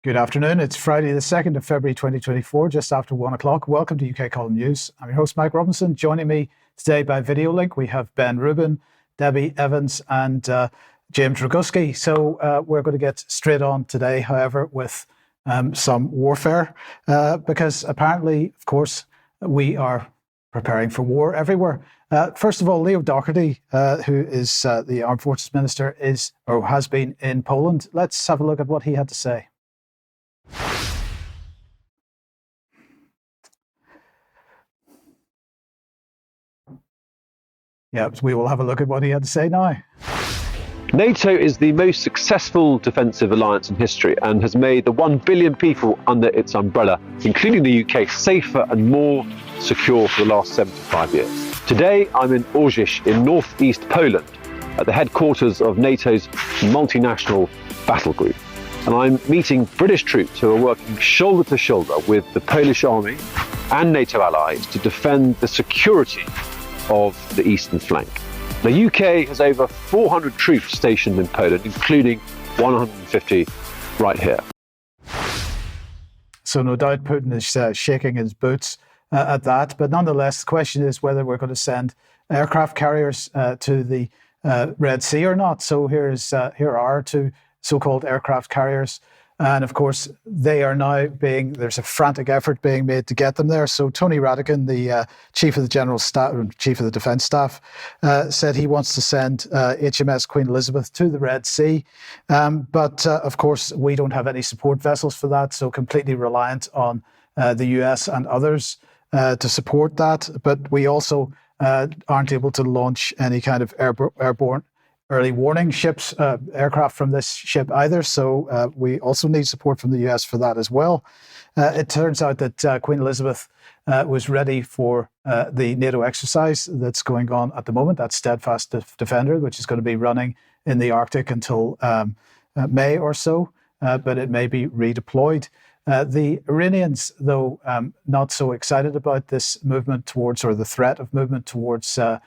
Good afternoon. It's Friday, the 2nd of February 2024, just after 1 o'clock. Welcome to UK Column News. I'm your host, Mike Robinson. Joining me today by video link, we have Ben Rubin, Debi Evans, and James Roguski. So we're going to get straight on today, however, with some warfare, because apparently, of course, we are preparing for war everywhere. First of all, Leo Doherty, who is the Armed Forces Minister, is or has been in Poland. Let's have a look at what he had to say. Yeah, we will have a look at what he had to say now. NATO is the most successful defensive alliance in history and has made the 1 billion people under its umbrella, including the UK, safer and more secure for the last 75 years. Today, I'm in Orzysz in northeast Poland, at the headquarters of NATO's multinational battle group. And I'm meeting British troops who are working shoulder to shoulder with the Polish army and NATO allies to defend the security of the eastern flank. The UK has over 400 troops stationed in Poland, including 150 right here. So no doubt Putin is shaking his boots at that. But nonetheless, the question is whether we're going to send aircraft carriers to the Red Sea or not. So here are two so-called aircraft carriers. And of course, they are now there's a frantic effort being made to get them there. So Tony Radakin, the Chief of the General Staff, Chief of the Defence Staff, said he wants to send HMS Queen Elizabeth to the Red Sea. But of course, we don't have any support vessels for that, so completely reliant on the US and others to support that. But we also aren't able to launch any kind of airborne early warning ships, aircraft from this ship either. So we also need support from the US for that as well. It turns out that Queen Elizabeth was ready for the NATO exercise that's going on at the moment. That's Steadfast Defender, which is going to be running in the Arctic until May or so, but it may be redeployed. The Iranians, though, not so excited about this movement towards, or the threat of movement towards the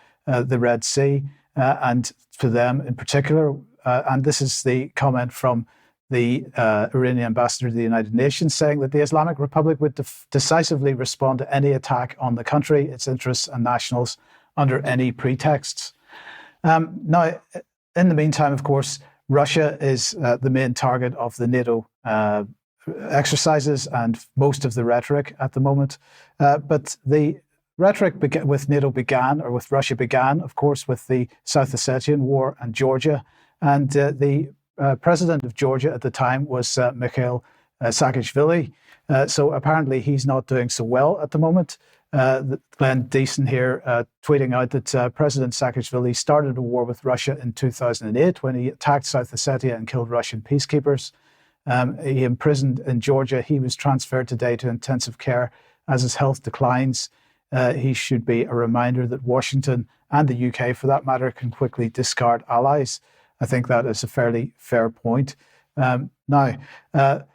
Red Sea. And to them in particular, and this is the comment from the Iranian ambassador to the United Nations, saying that the Islamic Republic would decisively respond to any attack on the country, its interests and nationals under any pretexts. Now, in the meantime, of course, Russia is the main target of the NATO exercises and most of the rhetoric at the moment. But the rhetoric with NATO began, or with Russia began, of course, with the South Ossetian War and Georgia. And the president of Georgia at the time was Mikhail Saakashvili. So apparently he's not doing so well at the moment. Glenn Deason here tweeting out that President Saakashvili started a war with Russia in 2008 when he attacked South Ossetia and killed Russian peacekeepers. He imprisoned in Georgia. He was transferred today to intensive care as his health declines. He should be a reminder that Washington and the UK, for that matter, can quickly discard allies. I think that is a fairly fair point. Now, the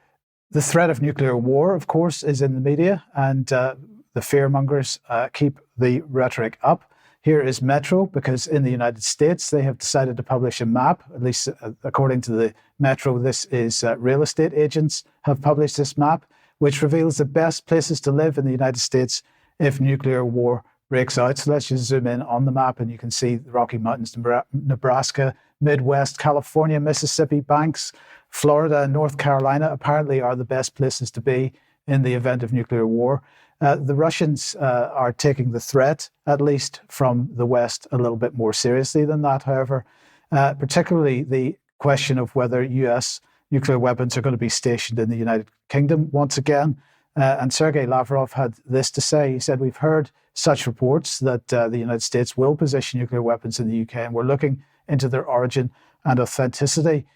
threat of nuclear war, of course, is in the media, and the fearmongers keep the rhetoric up. Here is Metro, because in the United States, they have decided to publish a map, at least according to the Metro, this is real estate agents have published this map, which reveals the best places to live in the United States if nuclear war breaks out. So let's just zoom in on the map and you can see the Rocky Mountains, Nebraska, Midwest, California, Mississippi, Banks, Florida, and North Carolina apparently are the best places to be in the event of nuclear war. The Russians are taking the threat, at least from the West, a little bit more seriously than that, however, particularly the question of whether US nuclear weapons are going to be stationed in the United Kingdom once again. And Sergei Lavrov had this to say. He said, "We've heard such reports that the United States will position nuclear weapons in the UK, and we're looking into their origin and authenticity."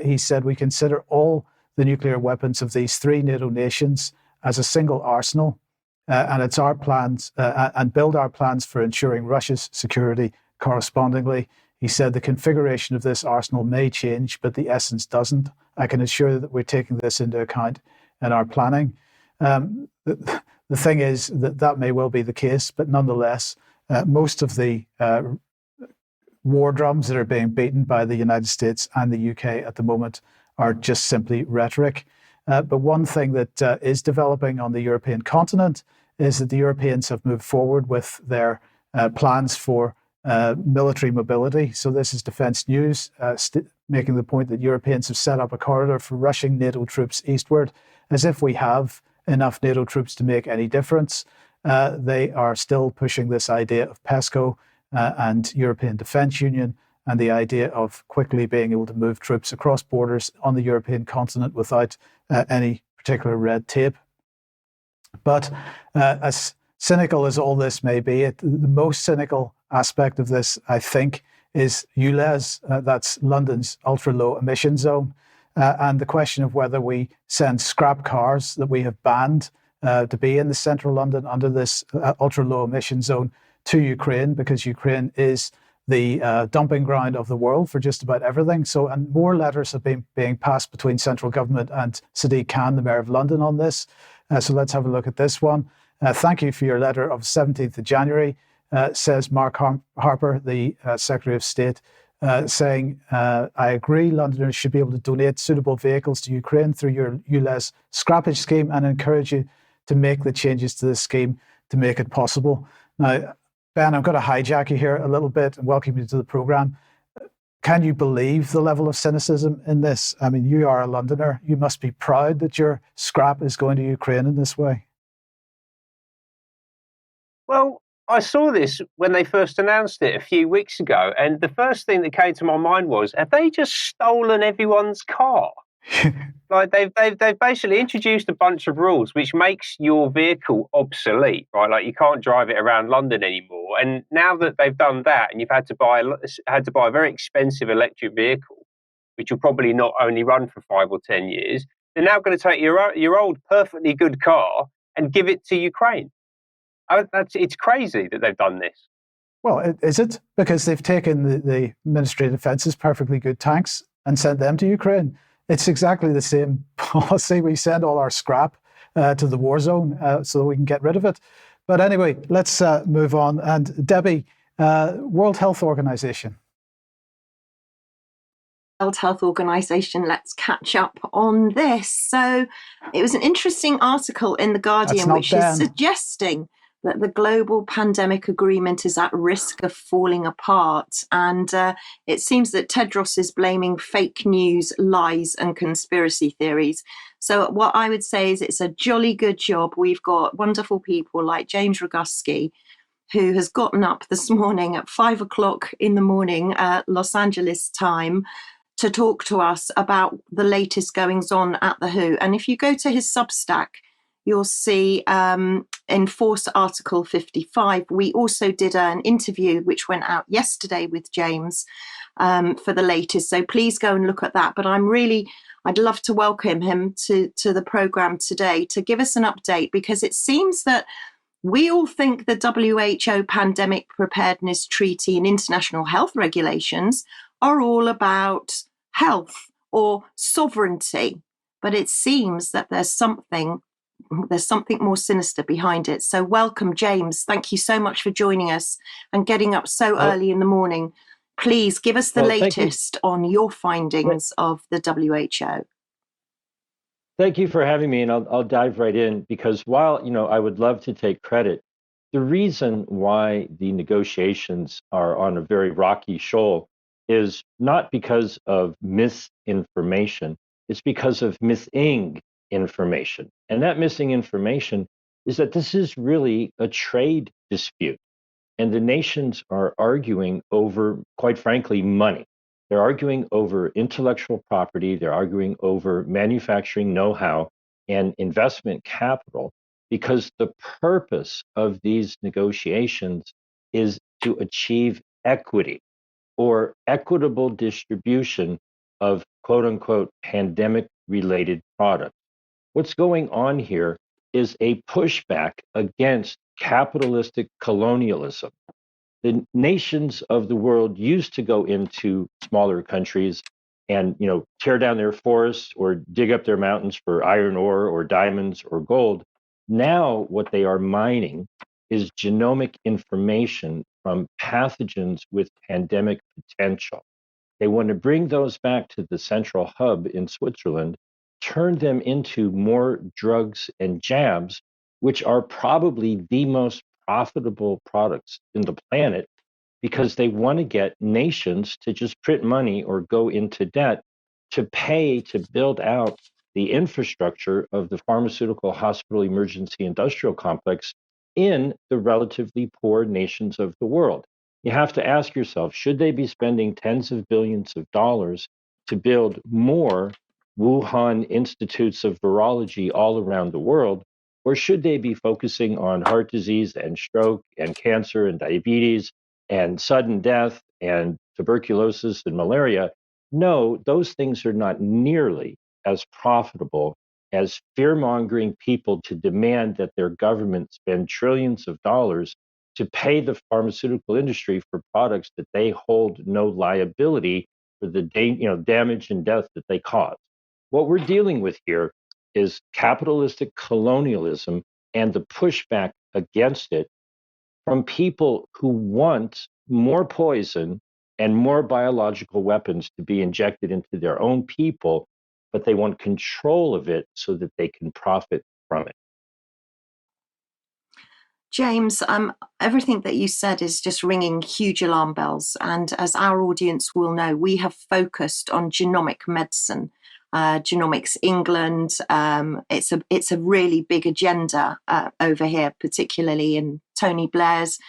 He said, "We consider all the nuclear weapons of these three NATO nations as a single arsenal, and it's our plans and build our plans for ensuring Russia's security correspondingly." He said, "The configuration of this arsenal may change, but the essence doesn't. I can assure you that we're taking this into account in our planning." The thing is that may well be the case, but nonetheless, most of the war drums that are being beaten by the United States and the UK at the moment are just simply rhetoric. But one thing that is developing on the European continent is that the Europeans have moved forward with their plans for military mobility. So this is Defence News making the point that Europeans have set up a corridor for rushing NATO troops eastward, as if we have enough NATO troops to make any difference. They are still pushing this idea of PESCO and European Defence Union, and the idea of quickly being able to move troops across borders on the European continent without any particular red tape. But as cynical as all this may be, the most cynical aspect of this, I think, is ULEZ, that's London's ultra-low emission zone, and the question of whether we send scrap cars that we have banned to be in the central London under this ultra-low emission zone to Ukraine, because Ukraine is the dumping ground of the world for just about everything. So, and more letters have been being passed between central government and Sadiq Khan, the Mayor of London, on this. So let's have a look at this one. Thank you for your letter of 17th of January, says Mark Harper, the Secretary of State, saying, I agree Londoners should be able to donate suitable vehicles to Ukraine through your ULEZ scrappage scheme, and encourage you to make the changes to this scheme to make it possible. Now, Ben, I'm going to hijack you here a little bit and welcome you to the programme. Can you believe the level of cynicism in this? I mean, you are a Londoner. You must be proud that your scrap is going to Ukraine in this way. Well, I saw this when they first announced it a few weeks ago, and the first thing that came to my mind was, have they just stolen everyone's car? Like they've basically introduced a bunch of rules which makes your vehicle obsolete, right? Like you can't drive it around London anymore. And now that they've done that, and you've had to buy a very expensive electric vehicle, which will probably not only run for 5 or 10 years, they're now going to take your old perfectly good car and give it to Ukraine. It's crazy that they've done this. Well, is it? Because they've taken the Ministry of Defence's perfectly good tanks and sent them to Ukraine. It's exactly the same policy. We send all our scrap to the war zone so that we can get rid of it. But anyway, let's move on. And Debi, World Health Organization. World Health Organization, let's catch up on this. So it was an interesting article in The Guardian, which is suggesting that the global pandemic agreement is at risk of falling apart. And it seems that Tedros is blaming fake news, lies, and conspiracy theories. So what I would say is it's a jolly good job. We've got wonderful people like James Roguski, who has gotten up this morning at 5 o'clock in the morning, Los Angeles time, to talk to us about the latest goings on at the WHO. And if you go to his Substack, you'll see in Force Article 55, we also did an interview which went out yesterday with James for the latest. So please go and look at that. But I'd love to welcome him to the programme today to give us an update, because it seems that we all think the WHO Pandemic Preparedness Treaty and international health regulations are all about health or sovereignty. But it seems that there's something more sinister behind it. So welcome, James. Thank you so much for joining us and getting up so early in the morning. Please give us the latest on your findings of the WHO. Thank you for having me, and I'll dive right in, because while I would love to take credit, the reason why the negotiations are on a very rocky shoal is not because of misinformation, it's because of missing information. And that missing information is that this is really a trade dispute. And the nations are arguing over, quite frankly, money. They're arguing over intellectual property. They're arguing over manufacturing know-how and investment capital, because the purpose of these negotiations is to achieve equity or equitable distribution of quote unquote pandemic-related products. What's going on here is a pushback against capitalistic colonialism. The nations of the world used to go into smaller countries and tear down their forests or dig up their mountains for iron ore or diamonds or gold. Now what they are mining is genomic information from pathogens with pandemic potential. They want to bring those back to the central hub in Switzerland turn them into more drugs and jabs, which are probably the most profitable products in the planet because they want to get nations to just print money or go into debt to pay to build out the infrastructure of the pharmaceutical hospital emergency industrial complex in the relatively poor nations of the world. You have to ask yourself, should they be spending tens of billions of dollars to build more Wuhan institutes of virology all around the world? Or should they be focusing on heart disease and stroke and cancer and diabetes and sudden death and tuberculosis and malaria? No, those things are not nearly as profitable as fear mongering people to demand that their government spend trillions of dollars to pay the pharmaceutical industry for products that they hold no liability for the damage and death that they cause. What we're dealing with here is capitalistic colonialism and the pushback against it from people who want more poison and more biological weapons to be injected into their own people, but they want control of it so that they can profit from it. James, everything that you said is just ringing huge alarm bells. And as our audience will know, we have focused on genomic medicine, Genomics England. It's a really big agenda over here, particularly in Tony Blair's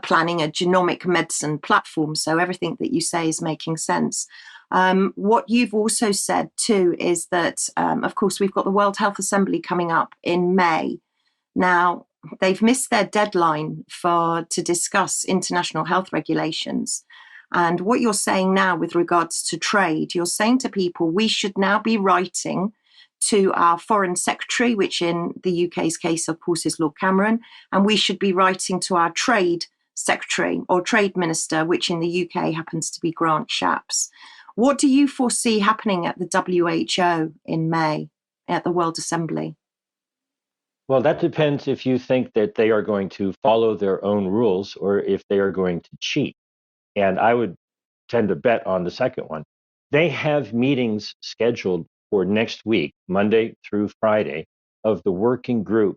planning a genomic medicine platform. So everything that you say is making sense. What you've also said too is that, of course, we've got the World Health Assembly coming up in May. Now, they've missed their deadline to discuss international health regulations. And what you're saying now with regards to trade, you're saying to people, we should now be writing to our foreign secretary, which in the UK's case, of course, is Lord Cameron, and we should be writing to our trade secretary or trade minister, which in the UK happens to be Grant Shapps. What do you foresee happening at the WHO in May at the World Assembly? Well, that depends if you think that they are going to follow their own rules or if they are going to cheat. And I would tend to bet on the second one. They have meetings scheduled for next week, Monday through Friday, of the working group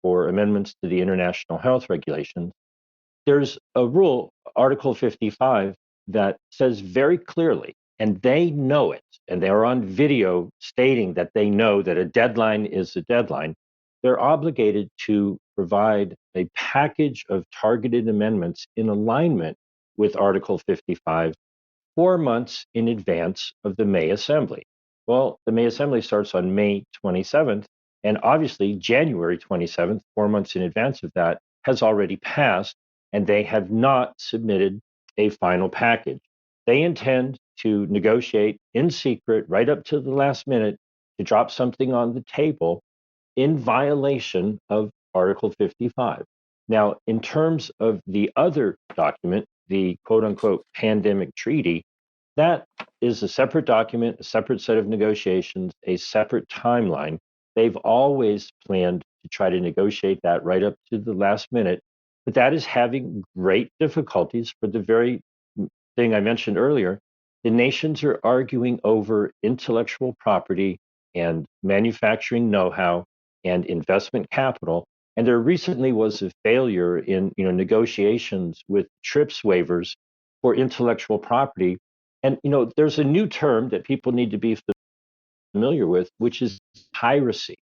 for amendments to the international health regulations. There's a rule, Article 55, that says very clearly, and they know it, and they're on video stating that they know that a deadline is a deadline. They're obligated to provide a package of targeted amendments in alignment with Article 55 4 months in advance of the May Assembly. Well, the May Assembly starts on May 27th, and obviously January 27th, 4 months in advance of that, has already passed, and they have not submitted a final package. They intend to negotiate in secret right up to the last minute to drop something on the table in violation of Article 55. Now, in terms of the other document, the quote unquote pandemic treaty, that is a separate document, a separate set of negotiations, a separate timeline. They've always planned to try to negotiate that right up to the last minute, but that is having great difficulties for the very thing I mentioned earlier. The nations are arguing over intellectual property and manufacturing know-how and investment capital. And there recently was a failure in negotiations with TRIPS waivers for intellectual property. And there's a new term that people need to be familiar with, which is piracy.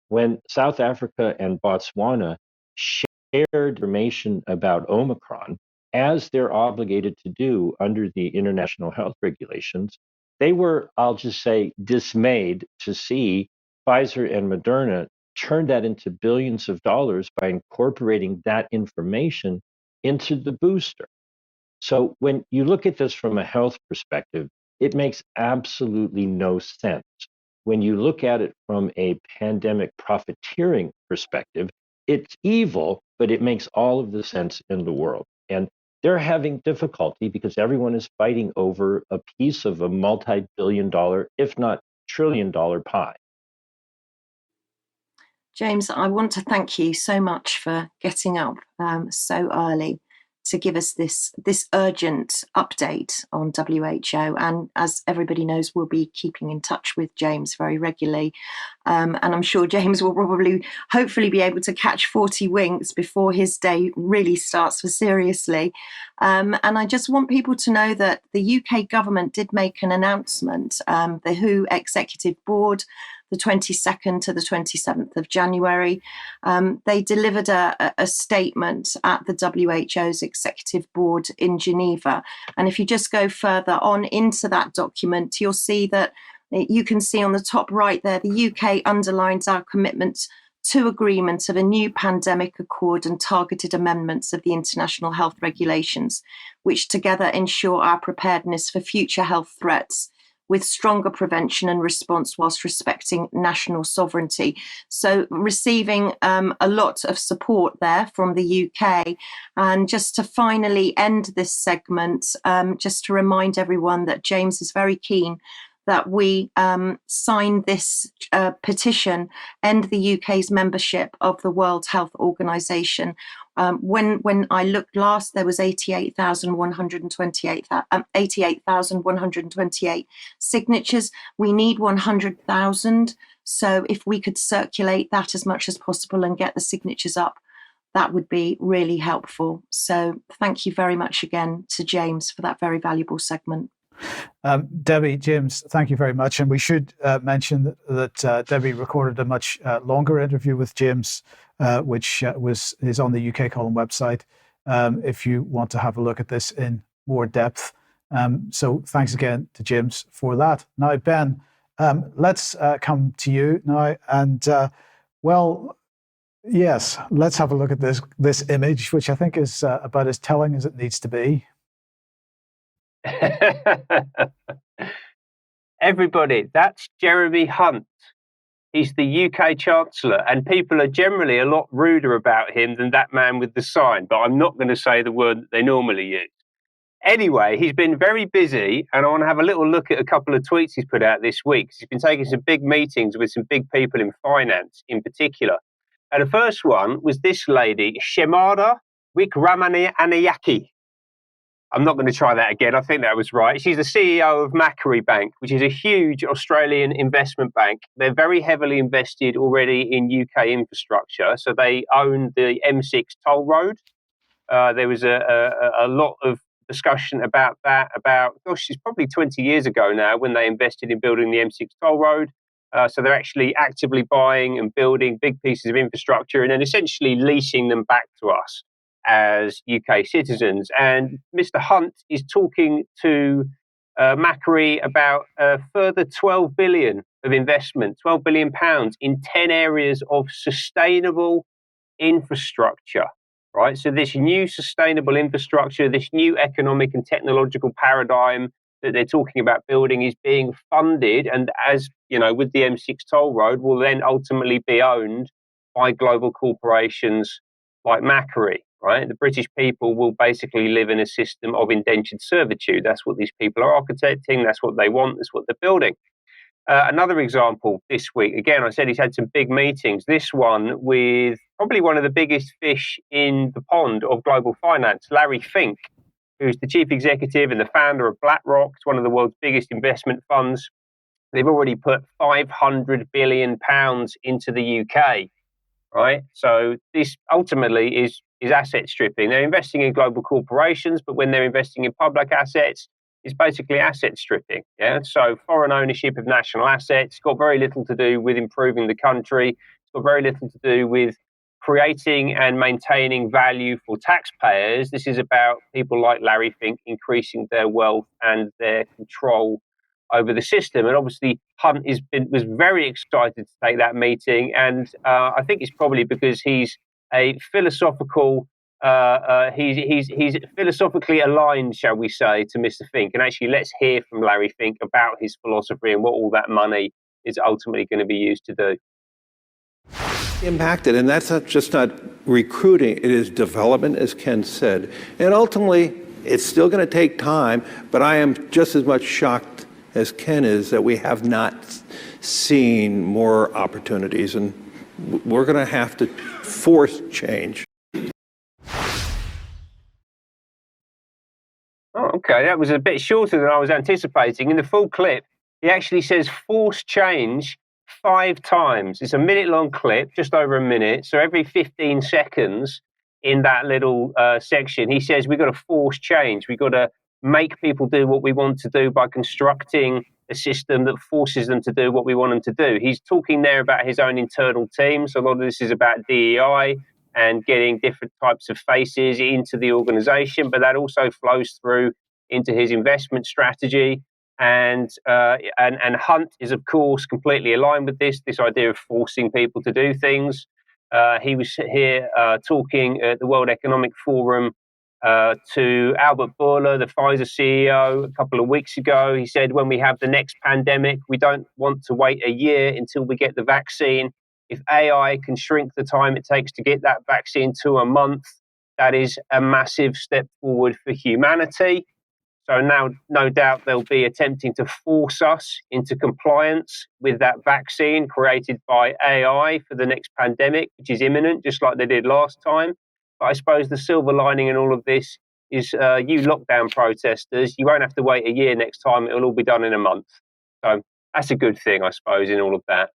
When South Africa and Botswana shared information about Omicron, as they're obligated to do under the international health regulations, they were, I'll just say, dismayed to see Pfizer and Moderna turn that into billions of dollars by incorporating that information into the booster. So when you look at this from a health perspective, it makes absolutely no sense. When you look at it from a pandemic profiteering perspective, it's evil, but it makes all of the sense in the world. And they're having difficulty because everyone is fighting over a piece of a multi-billion-dollar, if not trillion-dollar pie. James, I want to thank you so much for getting up so early to give us this urgent update on WHO. And as everybody knows, we'll be keeping in touch with James very regularly. And I'm sure James will hopefully be able to catch 40 winks before his day really starts for seriously. And I just want people to know that the UK government did make an announcement, the WHO Executive Board, the 22nd to the 27th of January. They delivered a statement at the WHO's Executive Board in Geneva. And if you just go further on into that document, you'll see that you can see on the top right there, the UK underlines our commitment to agreement of a new pandemic accord and targeted amendments of the international health regulations, which together ensure our preparedness for future health threats with stronger prevention and response whilst respecting national sovereignty. So receiving a lot of support there from the UK. And just to finally end this segment, just to remind everyone that James is very keen that we sign this petition, end the UK's membership of the World Health Organization. When I looked last, there was 88,128 signatures. We need 100,000. So if we could circulate that as much as possible and get the signatures up, that would be really helpful. So thank you very much again to James for that very valuable segment. Debi, James, thank you very much. And we should mention that Debi recorded a much longer interview with James, which is on the UK Column website, if you want to have a look at this in more depth. So thanks again to James for that. Now, Ben, let's come to you now. And yes, let's have a look at this image, which I think is about as telling as it needs to be. Everybody, that's Jeremy Hunt. He's the UK Chancellor, and people are generally a lot ruder about him than that man with the sign, but I'm not going to say the word that they normally use. Anyway, he's been very busy, and I want to have a little look at a couple of tweets he's put out this week. He's been taking some big meetings with some big people in finance in particular. And the first one was this lady, Shemara Wickramanayake. I'm not going to try that again. I think that was right. She's the CEO of Macquarie Bank, which is a huge Australian investment bank. They're very heavily invested already in UK infrastructure. So they own the M6 toll road. There was a lot of discussion about that, it's probably 20 years ago now when they invested in building the M6 toll road. So they're actually actively buying and building big pieces of infrastructure and then essentially leasing them back to us as UK citizens. And Mr. Hunt is talking to Macquarie about a further 12 billion of investment, £12 billion in 10 areas of sustainable infrastructure, right? So this new sustainable infrastructure, this new economic and technological paradigm that they're talking about building is being funded, and as you know, with the M6 toll road, will then ultimately be owned by global corporations like Macquarie, right? The British people will basically live in a system of indentured servitude. That's what these people are architecting. That's what they want. That's what they're building. Another example this week, again, I said he's had some big meetings. This one with probably one of the biggest fish in the pond of global finance, Larry Fink, who's the chief executive and the founder of BlackRock. It's one of the world's biggest investment funds. They've already put £500 billion into the UK, right? So this ultimately is asset stripping. They're investing in global corporations, but when they're investing in public assets, it's basically asset stripping. Yeah. So foreign ownership of national assets got very little to do with improving the country. It's got very little to do with creating and maintaining value for taxpayers. This is about people like Larry Fink increasing their wealth and their control over the system. And obviously, Hunt was very excited to take that meeting. And I think it's probably because he's a philosophical, he's philosophically aligned, shall we say, to Mr. Fink. And actually, let's hear from Larry Fink about his philosophy and what all that money is ultimately going to be used to do. Impacted, and that's not recruiting, it is development, as Ken said. And ultimately, it's still going to take time, but I am just as much shocked as Ken is that we have not seen more opportunities, and we're going to have to force change. Oh, okay. That was a bit shorter than I was anticipating. In the full clip, he actually says force change 5 times. It's a minute-long clip, just over a minute. So every 15 seconds in that little section, he says we've got to force change. We've got to make people do what we want to do by constructing a system that forces them to do what we want them to do. He's talking there about his own internal team. So a lot of this is about DEI and getting different types of faces into the organization, but that also flows through into his investment strategy. And Hunt is, of course, completely aligned with this idea of forcing people to do things. He was here talking at the World Economic Forum to Albert Bourla, the Pfizer CEO, a couple of weeks ago. He said, when we have the next pandemic, we don't want to wait a year until we get the vaccine. If AI can shrink the time it takes to get that vaccine to a month, that is a massive step forward for humanity. So now, no doubt, they'll be attempting to force us into compliance with that vaccine created by AI for the next pandemic, which is imminent, just like they did last time. But I suppose the silver lining in all of this is you lockdown protesters, you won't have to wait a year next time. It'll all be done in a month. So that's a good thing, I suppose, in all of that.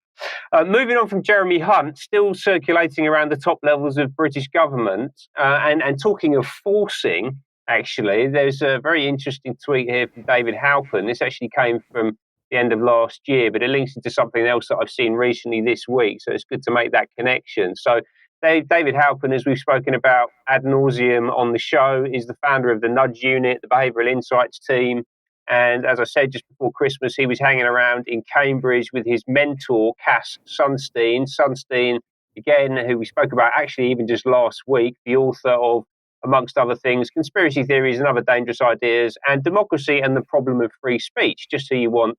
Moving on from Jeremy Hunt, still circulating around the top levels of British government, and talking of forcing, actually, there's a very interesting tweet here from David Halpern. This actually came from the end of last year, but it links into something else that I've seen recently this week, so it's good to make that connection. So David Halpern, as we've spoken about ad nauseum on the show, is the founder of the Nudge Unit, the Behavioural Insights team. And as I said, just before Christmas, he was hanging around in Cambridge with his mentor, Cass Sunstein. Sunstein, again, who we spoke about actually even just last week, the author of, amongst other things, Conspiracy Theories and Other Dangerous Ideas, and Democracy and the Problem of Free Speech, just who you want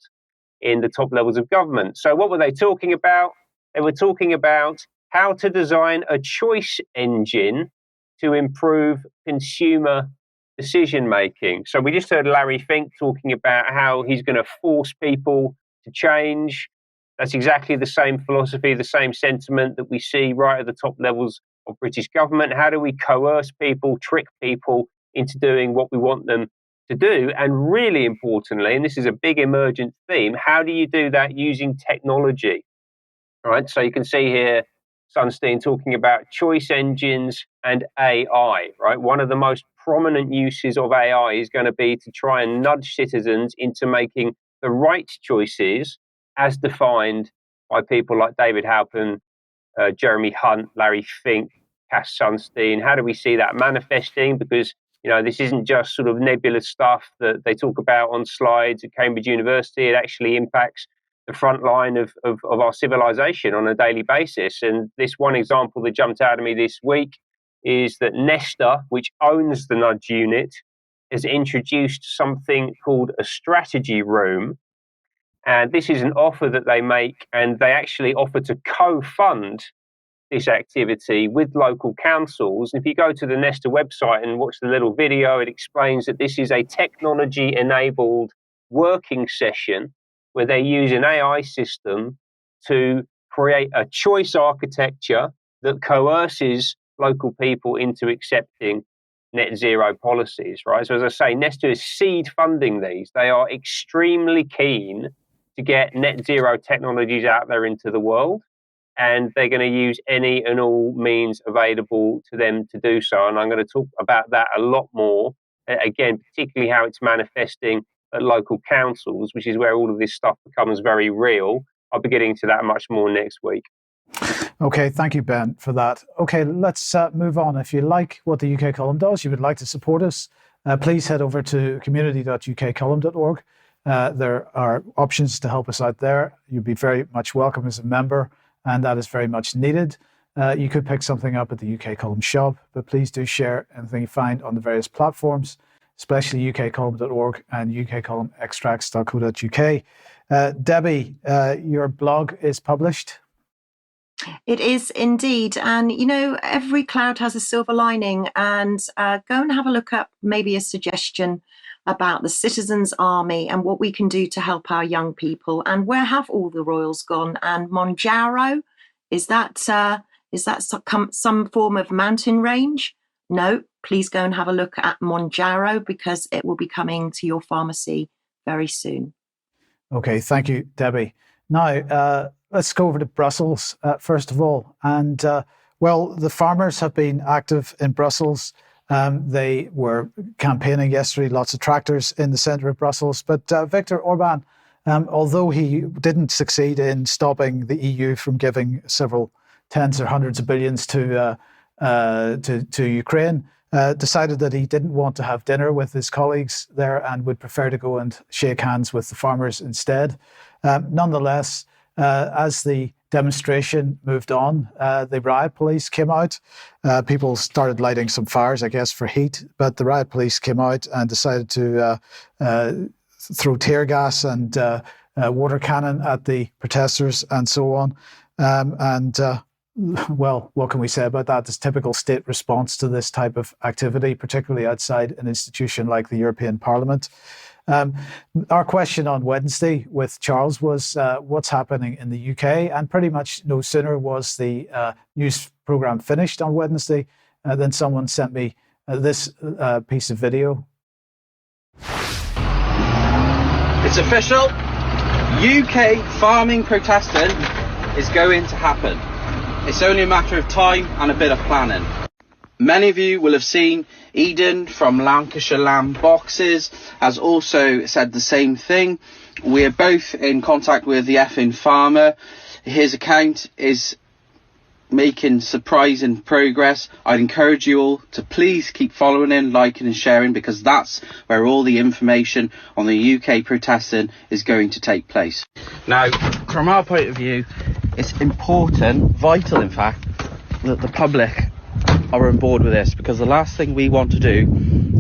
in the top levels of government. So what were they talking about? They were talking about how to design a choice engine to improve consumer decision making. So we just heard Larry Fink talking about how he's going to force people to change. That's exactly the same philosophy, the same sentiment that we see right at the top levels of British government. How do we coerce people, trick people into doing what we want them to do? And really importantly, and this is a big emergent theme, how do you do that using technology? All right, so you can see here Sunstein talking about choice engines and AI, right? One of the most prominent uses of AI is going to be to try and nudge citizens into making the right choices as defined by people like David Halpern, Jeremy Hunt, Larry Fink, Cass Sunstein. How do we see that manifesting? Because, you know, this isn't just sort of nebulous stuff that they talk about on slides at Cambridge University. It actually impacts the front line of our civilization on a daily basis. And this one example that jumped out at me this week is that Nesta, which owns the Nudge Unit, has introduced something called a strategy room. And this is an offer that they make, and they actually offer to co-fund this activity with local councils. If you go to the Nesta website and watch the little video, it explains that this is a technology-enabled working session where they use an AI system to create a choice architecture that coerces local people into accepting net zero policies, right? So as I say, Nesta is seed funding these. They are extremely keen to get net zero technologies out there into the world, and they're going to use any and all means available to them to do so. And I'm going to talk about that a lot more, again, particularly how it's manifesting at local councils, which is where all of this stuff becomes very real. I'll be getting to that much more next week. Okay, thank you, Ben, for that. Okay, let's move on. If you like what the UK Column does, you would like to support us, please head over to community.ukcolumn.org. There are options to help us out there. You'd be very much welcome as a member, and that is very much needed. You could pick something up at the UK Column shop, but please do share anything you find on the various platforms, especially ukcolumn.org and ukcolumnextracts.co.uk. Debi, your blog is published. It is indeed. And, you know, every cloud has a silver lining. And go and have a look up maybe a suggestion about the Citizens Army and what we can do to help our young people. And where have all the royals gone? And Monjaro, is that some form of mountain range? No, please go and have a look at Monjaro, because it will be coming to your pharmacy very soon. Okay, thank you, Debbie. Now, let's go over to Brussels, first of all. And, well, the farmers have been active in Brussels. They were campaigning yesterday, lots of tractors in the centre of Brussels. But Viktor Orban, although he didn't succeed in stopping the EU from giving several tens or hundreds of billions to Ukraine, decided that he didn't want to have dinner with his colleagues there and would prefer to go and shake hands with the farmers instead. Nonetheless, as the demonstration moved on, the riot police came out. People started lighting some fires, I guess, for heat, but the riot police came out and decided to throw tear gas and water cannon at the protesters and so on. Well, what can we say about that? It's typical state response to this type of activity, particularly outside an institution like the European Parliament. Our question on Wednesday with Charles was what's happening in the UK, and pretty much no sooner was the news programme finished on Wednesday than someone sent me this piece of video. It's official. UK farming protesting is going to happen. It's only a matter of time and a bit of planning. Many of you will have seen Eden from Lancashire Lamb Boxes has also said the same thing. We're both in contact with the effing farmer. His account is making surprising progress. I'd encourage you all to please keep following in, liking and sharing, because that's where all the information on the UK protesting is going to take place. Now, from our point of view, it's important, vital in fact, that the public are on board with this, because the last thing we want to do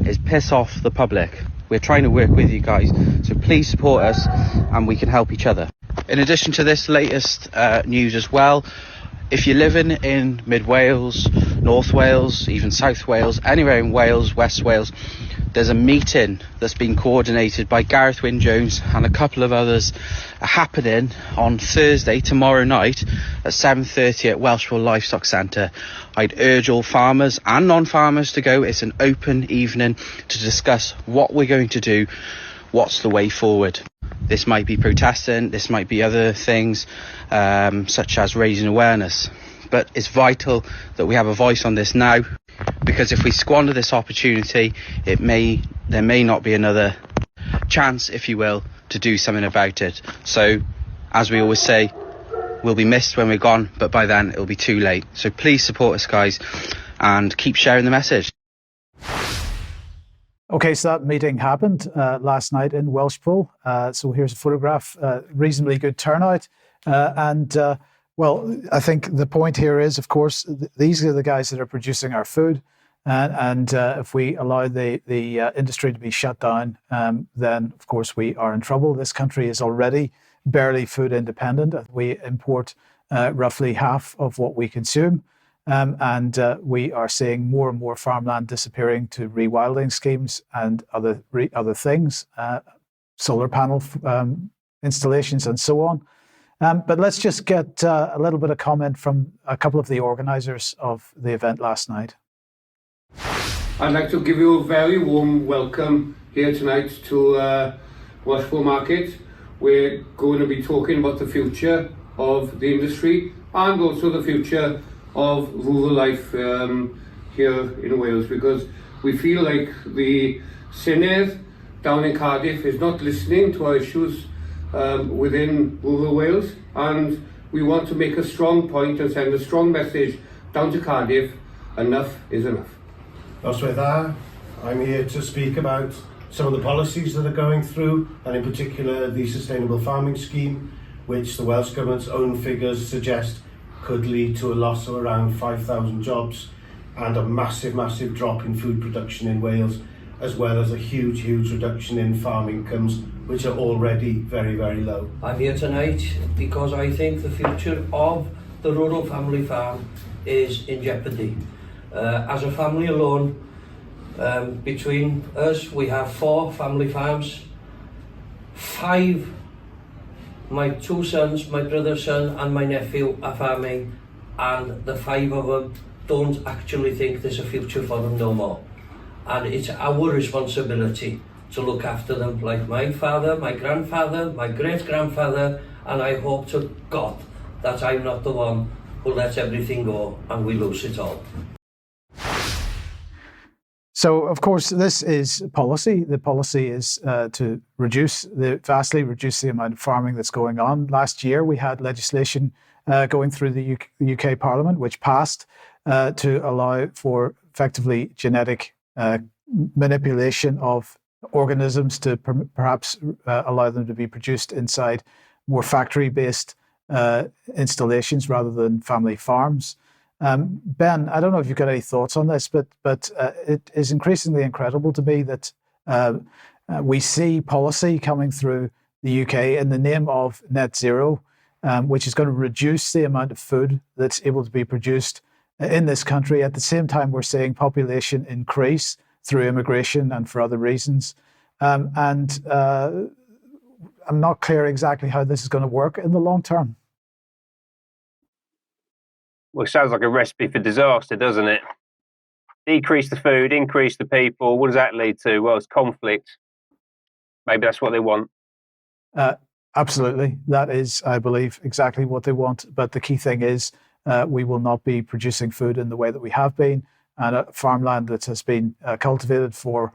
is piss off the public. We're trying to work with you guys, so please support us and we can help each other. In addition to this latest news as well, if you're living in Mid Wales, North Wales, even South Wales, anywhere in Wales, West Wales, there's a meeting that's been coordinated by Gareth Wyn-Jones and a couple of others happening on Thursday, tomorrow night at 7:30 at Welshpool Livestock Centre. I'd urge all farmers and non-farmers to go. It's an open evening to discuss what we're going to do, what's the way forward. This might be protesting, this might be other things, such as raising awareness. But it's vital that we have a voice on this now, because if we squander this opportunity, there may not be another chance, if you will, to do something about it. So, as we always say, we'll be missed when we're gone, but by then it'll be too late. So please support us, guys, and keep sharing the message. Okay, so that meeting happened last night in Welshpool. So here's a photograph, reasonably good turnout. Well, I think the point here is, of course, these are the guys that are producing our food. And if we allow the industry to be shut down, then, of course, we are in trouble. This country is already barely food independent. We import roughly half of what we consume. And we are seeing more and more farmland disappearing to rewilding schemes and other things, solar panel installations and so on. But let's just get a little bit of comment from a couple of the organisers of the event last night. I'd like to give you a very warm welcome here tonight to Welshpool Market. We're going to be talking about the future of the industry and also the future of rural life here in Wales, because we feel like the Senedd down in Cardiff is not listening to our issues within rural Wales, and we want to make a strong point and send a strong message down to Cardiff: enough is enough. Noswaith, I'm here to speak about some of the policies that are going through, and in particular the Sustainable Farming Scheme, which the Welsh Government's own figures suggest could lead to a loss of around 5,000 jobs and a massive drop in food production in Wales, as well as a huge reduction in farm incomes, which are already very low. I'm here tonight because I think the future of the rural family farm is in jeopardy. As a family alone, between us we have 4 family farms. 5, my 2 sons, my brother's son and my nephew are farming, and the 5 of them don't actually think there's a future for them no more. and it's our responsibility to look after them, like my father, my grandfather, my great-grandfather, and I hope to God that I'm not the one who lets everything go and we lose it all. So, of course, this is policy. The policy is to vastly reduce the amount of farming that's going on. Last year, we had legislation going through the UK Parliament, which passed to allow for effectively genetic manipulation of organisms to perhaps allow them to be produced inside more factory-based installations rather than family farms. Ben, I don't know if you've got any thoughts on this, but it is increasingly incredible to me that we see policy coming through the UK in the name of net zero, which is going to reduce the amount of food that's able to be produced in this country. At the same time, we're seeing population increase through immigration and for other reasons. I'm not clear exactly how this is going to work in the long term. Well, it sounds like a recipe for disaster, doesn't it? Decrease the food, increase the people. What does that lead to? Well, it's conflict. Maybe that's what they want. Absolutely. That is, I believe, exactly what they want. But the key thing is we will not be producing food in the way that we have been. And farmland that has been cultivated for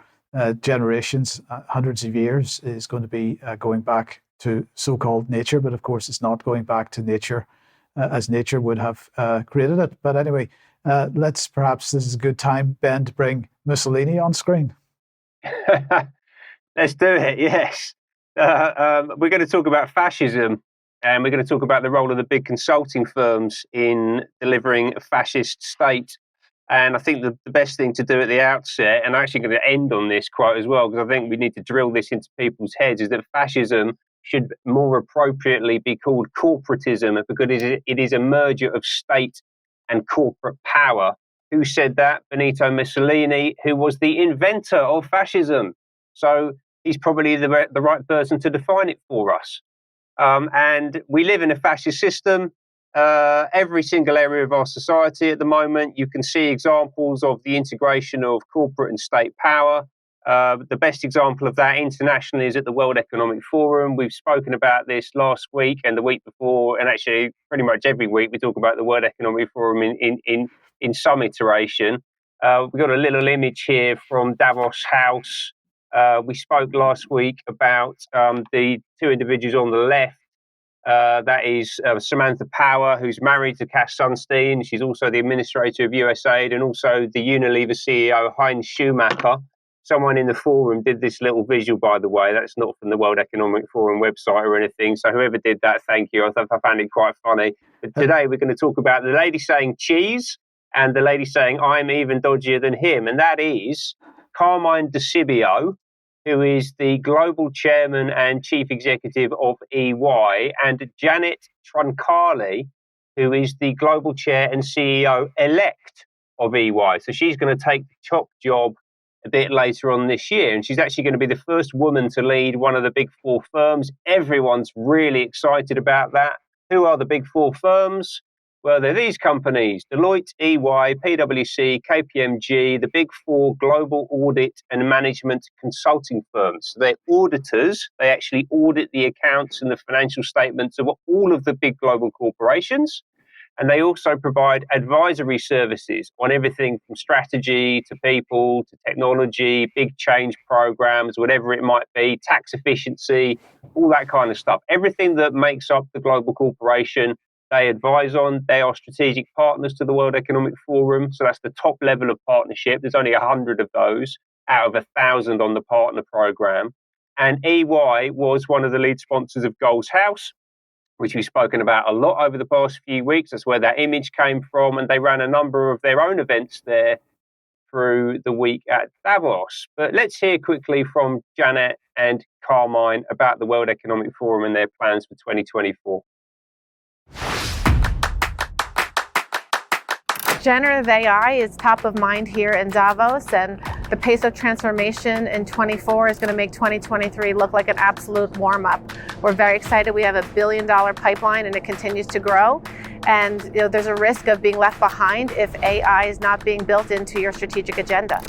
generations, hundreds of years, is going to be going back to so-called nature. But of course, it's not going back to nature as nature would have created it. But anyway, this is a good time, Ben, to bring Mussolini on screen. Let's do it, yes. We're going to talk about fascism, and we're going to talk about the role of the big consulting firms in delivering a fascist state. And I think the best thing to do at the outset, and I'm actually going to end on this quote as well, because I think we need to drill this into people's heads, is that fascism should more appropriately be called corporatism, because it is a merger of state and corporate power. Who said that? Benito Mussolini, who was the inventor of fascism. So he's probably the right person to define it for us. And we live in a fascist system. Every single area of our society at the moment, you can see examples of the integration of corporate and state power. The best example of that internationally is at the World Economic Forum. We've spoken about this last week and the week before, and actually pretty much every week we talk about the World Economic Forum in some iteration. We've got a little image here from Davos House. We spoke last week about the two individuals on the left. That is Samantha Power, who's married to Cass Sunstein. She's also the administrator of USAID, and also the Unilever CEO, Heinz Schumacher. Someone in the forum did this little visual, by the way. That's not from the World Economic Forum website or anything. So whoever did that, thank you. I found it quite funny. But today we're going to talk about the lady saying cheese and the lady saying I'm even dodgier than him. And that is Carmine DeCibio, who is the global chairman and chief executive of EY, and Janet Troncali, who is the global chair and CEO elect of EY. So she's going to take the top job a bit later on this year, and she's actually going to be the first woman to lead one of the big four firms. Everyone's really excited about that. Who are the big four firms? Well, they're these companies: Deloitte, EY, PwC, KPMG, the big four global audit and management consulting firms. So they're auditors. They actually audit the accounts and the financial statements of all of the big global corporations. And they also provide advisory services on everything from strategy to people to technology, big change programs, whatever it might be, tax efficiency, all that kind of stuff. Everything that makes up the global corporation, they advise on. They are strategic partners to the World Economic Forum. So that's the top level of partnership. There's only 100 of those out of 1,000 on the partner program. And EY was one of the lead sponsors of Goals House, which we've spoken about a lot over the past few weeks. That's where that image came from. And they ran a number of their own events there through the week at Davos. But let's hear quickly from Janet and Carmine about the World Economic Forum and their plans for 2024. Generative AI is top of mind here in Davos, and the pace of transformation in 24 is going to make 2023 look like an absolute warm-up. We're very excited. We have $1 billion pipeline, and it continues to grow. And there's a risk of being left behind if AI is not being built into your strategic agenda.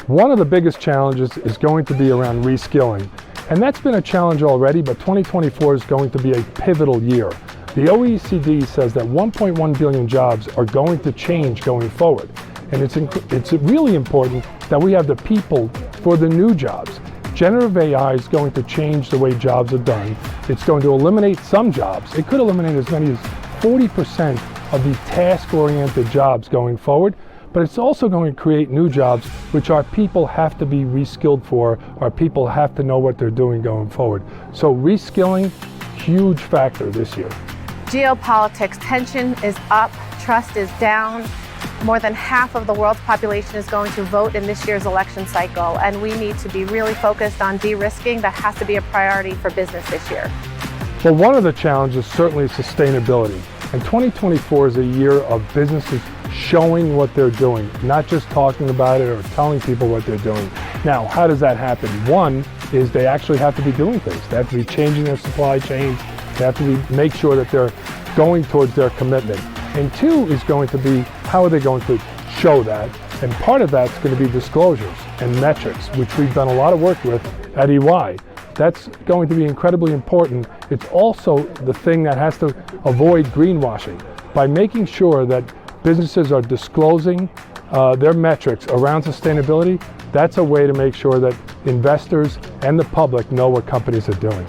One of the biggest challenges is going to be around reskilling. And that's been a challenge already, but 2024 is going to be a pivotal year. The OECD says that 1.1 billion jobs are going to change going forward. And it's really important that we have the people for the new jobs. Generative AI is going to change the way jobs are done. It's going to eliminate some jobs. It could eliminate as many as 40% of the task-oriented jobs going forward, but it's also going to create new jobs which our people have to be reskilled for. Our people have to know what they're doing going forward. So reskilling, huge factor this year. Geopolitics, tension is up, trust is down. More than half of the world's population is going to vote in this year's election cycle, and we need to be really focused on de-risking. That has to be a priority for business this year. Well, one of the challenges certainly is sustainability. And 2024 is a year of businesses showing what they're doing, not just talking about it or telling people what they're doing. Now, how does that happen? One is they actually have to be doing things. They have to be changing their supply chains. They have to make sure that they're going towards their commitment. And two is going to be, how are they going to show that? And part of that's going to be disclosures and metrics, which we've done a lot of work with at EY. That's going to be incredibly important. It's also the thing that has to avoid greenwashing by making sure that businesses are disclosing their metrics around sustainability. That's a way to make sure that investors and the public know what companies are doing.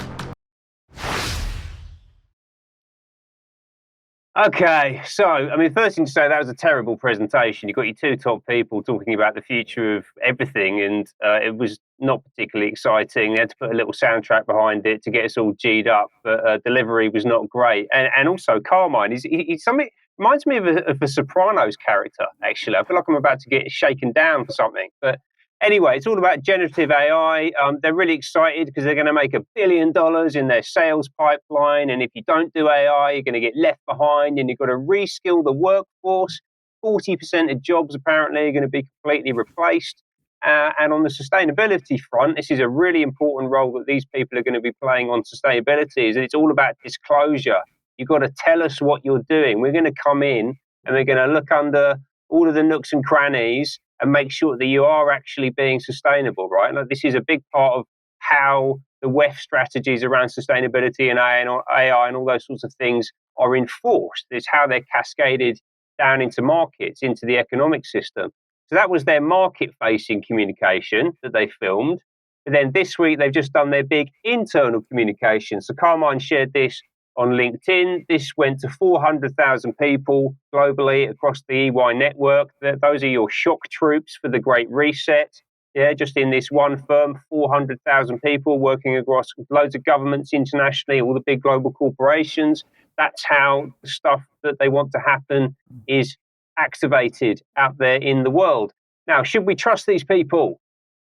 Okay, so, I mean, first thing to say, that was a terrible presentation. You've got your two top people talking about the future of everything, and it was not particularly exciting. They had to put a little soundtrack behind it to get us all G'd up, but delivery was not great. And also, Carmine, he's something, reminds me of a Sopranos character, actually. I feel like I'm about to get shaken down for something, but anyway, it's all about generative AI. They're really excited because they're going to make $1 billion in their sales pipeline. And if you don't do AI, you're going to get left behind and you've got to reskill the workforce. 40% of jobs apparently are going to be completely replaced. And on the sustainability front, this is a really important role that these people are going to be playing on sustainability. Is it's all about disclosure. You've got to tell us what you're doing. We're going to come in and we're going to look under all of the nooks and crannies and make sure that you are actually being sustainable, right? Like, this is a big part of how the WEF strategies around sustainability and AI and all those sorts of things are enforced. It's how they're cascaded down into markets, into the economic system. So that was their market-facing communication that they filmed. But then this week, they've just done their big internal communication. So Carmine shared this on LinkedIn. This went to 400,000 people globally across the EY network. Those are your shock troops for the Great Reset. Yeah, just in this one firm, 400,000 people working across loads of governments internationally, all the big global corporations. That's how the stuff that they want to happen is activated out there in the world. Now, should we trust these people?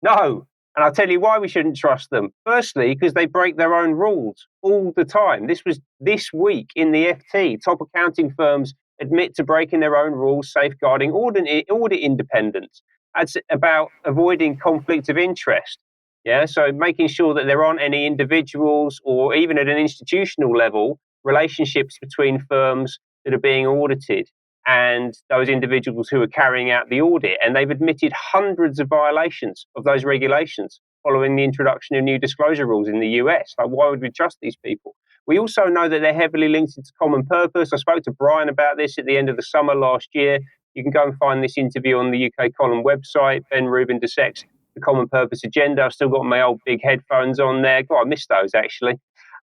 No. And I'll tell you why we shouldn't trust them. Firstly, because they break their own rules all the time. This was this week in the FT. Top accounting firms admit to breaking their own rules, safeguarding audit independence. That's about avoiding conflict of interest. Yeah, so making sure that there aren't any individuals or even at an institutional level, relationships between firms that are being audited and those individuals who are carrying out the audit. And they've admitted hundreds of violations of those regulations following the introduction of new disclosure rules in the US. Like, why would we trust these people? We also know that they're heavily linked into common purpose. I spoke to Brian about this at the end of the summer last year. You can go and find this interview on the UK Column website. Ben Rubin dissects the common purpose agenda. I've still got my old big headphones on there. God, I missed those actually.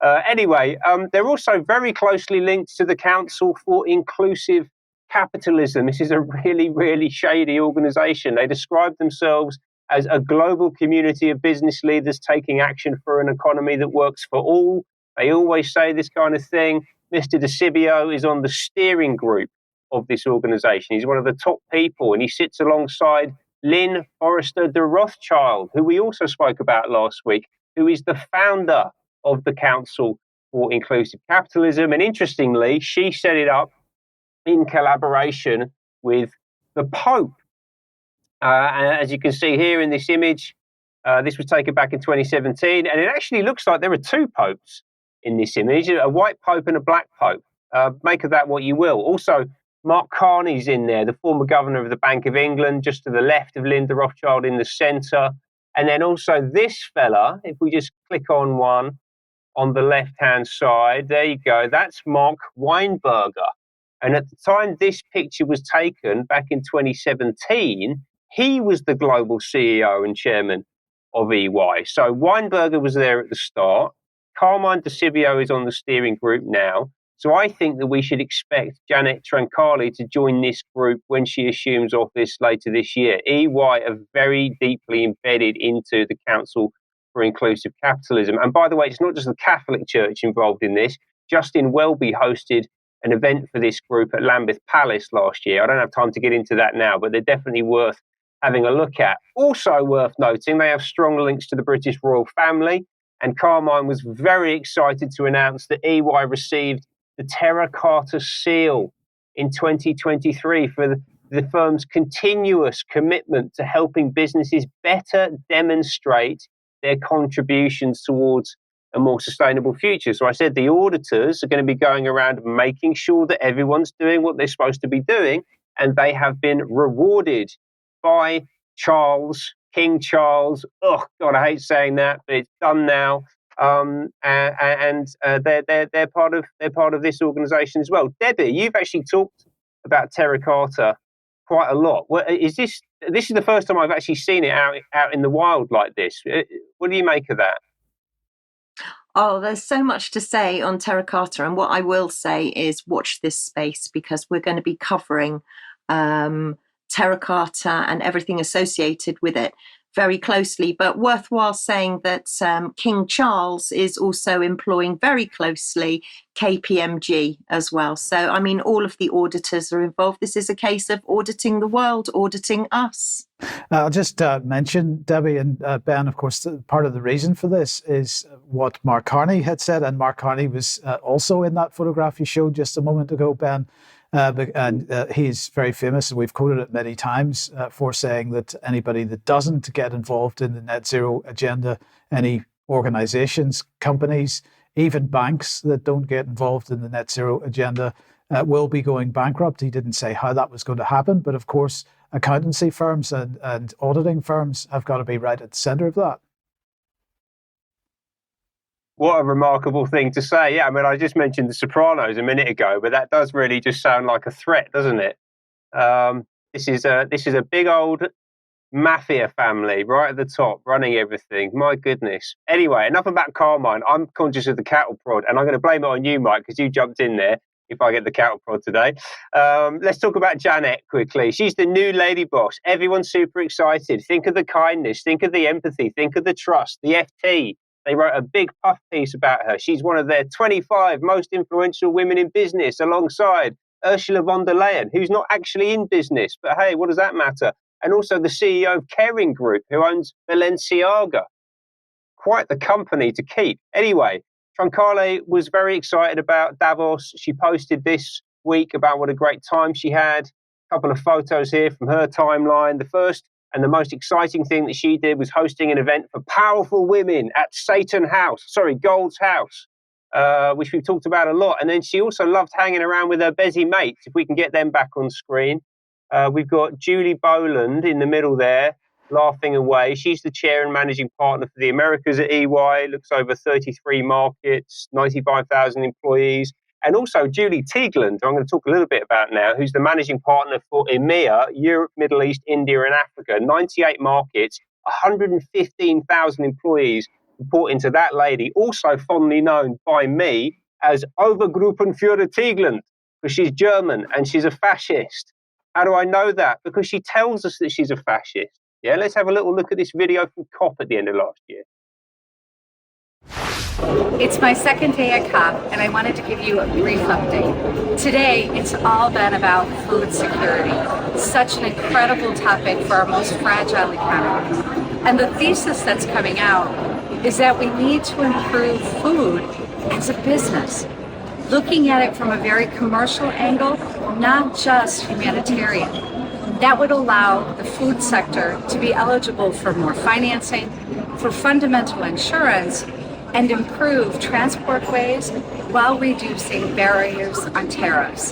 Anyway, they're also very closely linked to the Council for Inclusive Capitalism. This is a really, really shady organization. They describe themselves as a global community of business leaders taking action for an economy that works for all. They always say this kind of thing. Mr. DeCibio is on the steering group of this organization. He's one of the top people, and he sits alongside Lynn Forrester de Rothschild, who we also spoke about last week, who is the founder of the Council for Inclusive Capitalism. And interestingly, she set it up in collaboration with the Pope. As you can see here in this image, this was taken back in 2017, and it actually looks like there are two popes in this image, a white pope and a black pope. Make of that what you will. Also, Mark Carney's in there, the former governor of the Bank of England, just to the left of Linda Rothschild in the centre. And then also this fella, if we just click on one on the left-hand side, there you go, that's Mark Weinberger. And at the time this picture was taken, back in 2017, he was the global CEO and chairman of EY. So Weinberger was there at the start. Carmine DeCibio is on the steering group now. So I think that we should expect Janet Trancalli to join this group when she assumes office later this year. EY are very deeply embedded into the Council for Inclusive Capitalism. And by the way, it's not just the Catholic Church involved in this. Justin Welby hosted an event for this group at Lambeth Palace last year. I don't have time to get into that now, but they're definitely worth having a look at. Also worth noting, they have strong links to the British royal family. And Carmine was very excited to announce that EY received the Terra Carta Seal in 2023 for the firm's continuous commitment to helping businesses better demonstrate their contributions towards a more sustainable future. So I said the auditors are going to be going around making sure that everyone's doing what they're supposed to be doing, and they have been rewarded by King Charles. Oh God, I hate saying that, but it's done now. They're part of this organisation as well. Debi, you've actually talked about Terra Carta quite a lot. This is the first time I've actually seen it out in the wild like this. What do you make of that? Oh, there's so much to say on Terra Carta, and what I will say is watch this space, because we're going to be covering Terra Carta and everything associated with it very closely. But worthwhile saying that King Charles is also employing very closely KPMG as well. So, I mean, all of the auditors are involved. This is a case of auditing the world, auditing us. I'll just mention, Debbie and Ben, of course, part of the reason for this is what Mark Carney had said. And Mark Carney was also in that photograph you showed just a moment ago, Ben. And he's very famous, and we've quoted it many times, for saying that anybody that doesn't get involved in the net zero agenda, any organizations, companies, even banks that don't get involved in the net zero agenda will be going bankrupt. He didn't say how that was going to happen, but of course, accountancy firms and auditing firms have got to be right at the center of that. What a remarkable thing to say. Yeah, I mean, I just mentioned The Sopranos a minute ago, but that does really just sound like a threat, doesn't it? This is a big old mafia family right at the top, running everything. My goodness. Anyway, enough about Carmine. I'm conscious of the cattle prod, and I'm going to blame it on you, Mike, because you jumped in there if I get the cattle prod today. Let's talk about Janet quickly. She's the new lady boss. Everyone's super excited. Think of the kindness, think of the empathy, think of the trust, the FT. They wrote a big puff piece about her. She's one of their 25 most influential women in business, alongside Ursula von der Leyen, who's not actually in business, but hey, what does that matter? And also the CEO of Kering Group, who owns Balenciaga. Quite the company to keep. Anyway, Trancalli was very excited about Davos. She posted this week about what a great time she had. A couple of photos here from her timeline. The first and the most exciting thing that she did was hosting an event for powerful women at Gold's House, which we've talked about a lot. And then she also loved hanging around with her Bezzy mates, if we can get them back on screen. We've got Julie Boland in the middle there, laughing away. She's the chair and managing partner for the Americas at EY, looks over 33 markets, 95,000 employees. And also Julie Teagland, who I'm going to talk a little bit about now, who's the managing partner for EMEA, Europe, Middle East, India and Africa, 98 markets, 115,000 employees report into that lady, also fondly known by me as Obergruppenführer Teagland, because she's German and she's a fascist. How do I know that? Because she tells us that she's a fascist. Yeah, let's have a little look at this video from COP at the end of last year. It's my second day at COP, and I wanted to give you a brief update. Today, it's all been about food security. Such an incredible topic for our most fragile economies. And the thesis that's coming out is that we need to improve food as a business, looking at it from a very commercial angle, not just humanitarian. That would allow the food sector to be eligible for more financing, for fundamental insurance, and improve transport ways while reducing barriers on tariffs.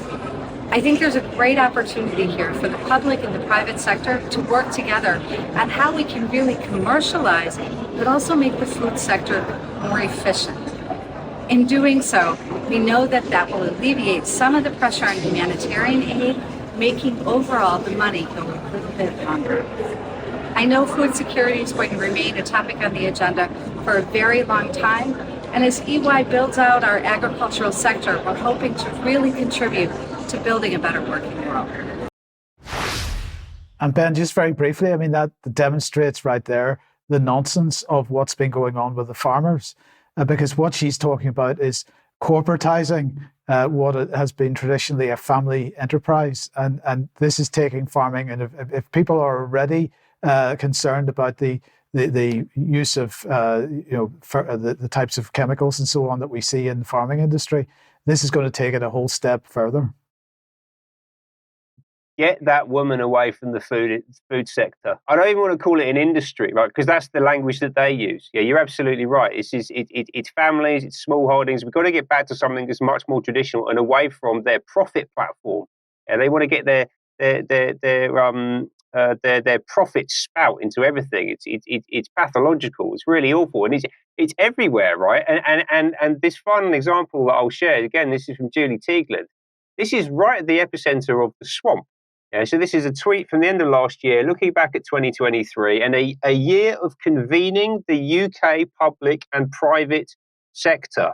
I think there's a great opportunity here for the public and the private sector to work together on how we can really commercialize, but also make the food sector more efficient. In doing so, we know that that will alleviate some of the pressure on humanitarian aid, making overall the money go a little bit longer. I know food security is going to remain a topic on the agenda for a very long time, and as EY builds out our agricultural sector, we're hoping to really contribute to building a better working world. And Ben, just very briefly, I mean, that demonstrates right there the nonsense of what's been going on with the farmers, because what she's talking about is corporatizing what has been traditionally a family enterprise. And this is taking farming. And if people are already concerned about the use of the types of chemicals and so on that we see in the farming industry, this is going to take it a whole step further. Get that woman away from the food sector. I don't even want to call it an industry, right? Because that's the language that they use. Yeah, you're absolutely right. It's families, it's small holdings. We've got to get back to something that's much more traditional and away from their profit platform. Yeah, they want to get their profit spout into everything. It's pathological. It's really awful, and it's everywhere, right? And this final example that I'll share again, this is from Julie Teigland. This is right at the epicenter of the swamp. Yeah, so this is a tweet from the end of last year, looking back at 2023, and a year of convening the UK public and private sector.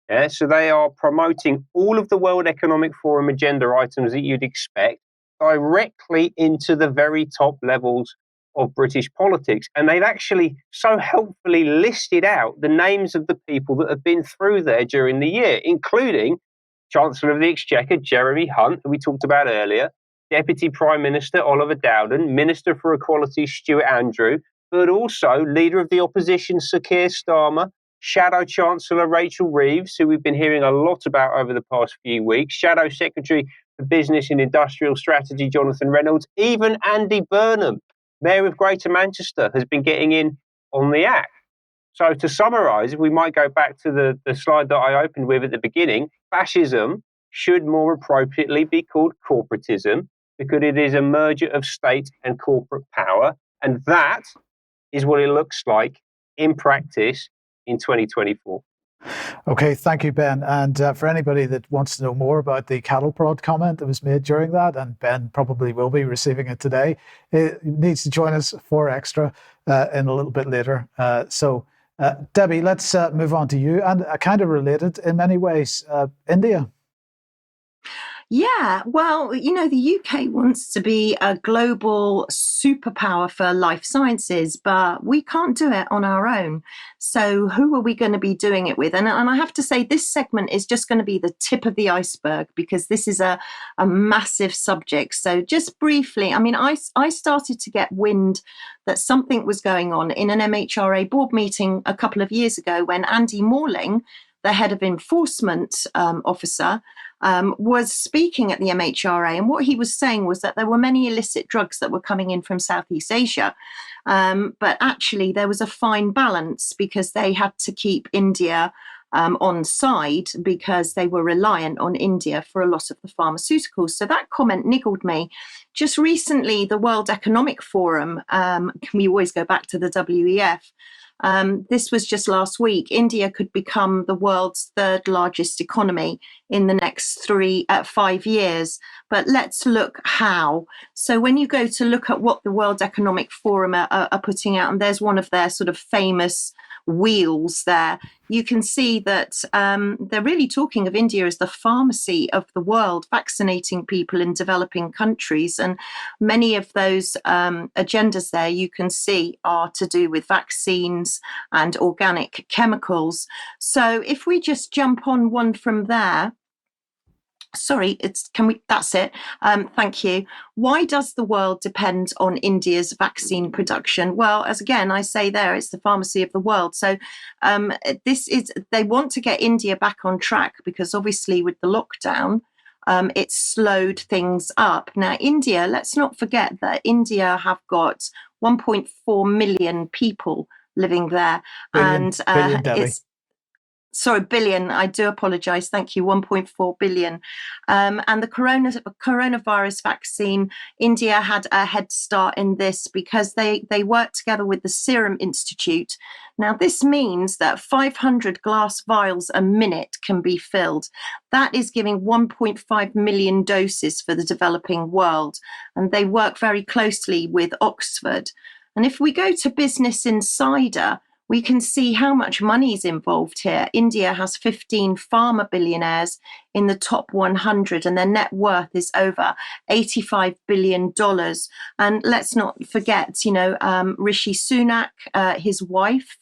Yeah, so they are promoting all of the World Economic Forum agenda items that you'd expect directly into the very top levels of British politics. And they've actually so helpfully listed out the names of the people that have been through there during the year, including Chancellor of the Exchequer, Jeremy Hunt, who we talked about earlier, Deputy Prime Minister Oliver Dowden, Minister for Equality Stuart Andrew, but also Leader of the Opposition Sir Keir Starmer, Shadow Chancellor Rachel Reeves, who we've been hearing a lot about over the past few weeks, Shadow Secretary for Business and Industrial Strategy Jonathan Reynolds, even Andy Burnham, Mayor of Greater Manchester, has been getting in on the act. So to summarise, we might go back to the slide that I opened with at the beginning. Fascism should more appropriately be called corporatism, because it is a merger of state and corporate power. And that is what it looks like in practice in 2024. Okay, thank you, Ben. And for anybody that wants to know more about the cattle prod comment that was made during that, and Ben probably will be receiving it today, it needs to join us for extra in a little bit later. So Debbie, let's move on to you, and kind of related in many ways, India. Yeah, well, the UK wants to be a global superpower for life sciences, but we can't do it on our own. So who are we going to be doing it with? And I have to say, this segment is just going to be the tip of the iceberg, because this is a massive subject. So just briefly, I mean, I started to get wind that something was going on in an MHRA board meeting a couple of years ago when Andy Morling, the head of enforcement officer, was speaking at the MHRA. And what he was saying was that there were many illicit drugs that were coming in from Southeast Asia. But actually, there was a fine balance, because they had to keep India on side, because they were reliant on India for a lot of the pharmaceuticals. So that comment niggled me. Just recently, the World Economic Forum, we always go back to the WEF, this was just last week. India could become the world's third largest economy in the next 5 years. But let's look how. So when you go to look at what the World Economic Forum are putting out, and there's one of their sort of famous wheels there, you can see that they're really talking of India as the pharmacy of the world, vaccinating people in developing countries. And many of those agendas there, you can see, are to do with vaccines and organic chemicals. So if we just jump on one from there. Sorry, that's it. Thank you. Why does the world depend on India's vaccine production? Well, as again, I say there, it's the pharmacy of the world. So they want to get India back on track, because obviously with the lockdown, it slowed things up. Now, India, let's not forget that India have got 1.4 million people living there. Billion, Debbie. Sorry, billion. I do apologise. Thank you. 1.4 billion. And the coronavirus vaccine, India had a head start in this because they worked together with the Serum Institute. Now, this means that 500 glass vials a minute can be filled. That is giving 1.5 million doses for the developing world. And they work very closely with Oxford. And if we go to Business Insider, we can see how much money is involved here. India has 15 pharma billionaires in the top 100, and their net worth is over $85 billion. And let's not forget, Rishi Sunak, his wife,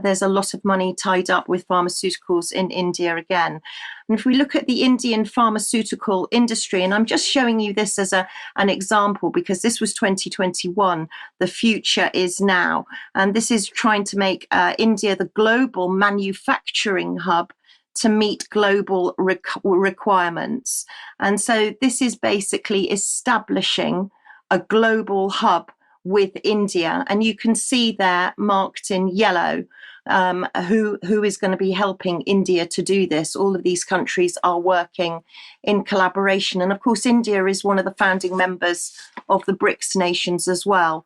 there's a lot of money tied up with pharmaceuticals in India again. And if we look at the Indian pharmaceutical industry, and I'm just showing you this as an example because this was 2021, the future is now. And this is trying to make India the global manufacturing hub to meet global requirements. And so this is basically establishing a global hub with India. And you can see there marked in yellow who is going to be helping India to do this. All of these countries are working in collaboration. And of course, India is one of the founding members of the BRICS nations as well.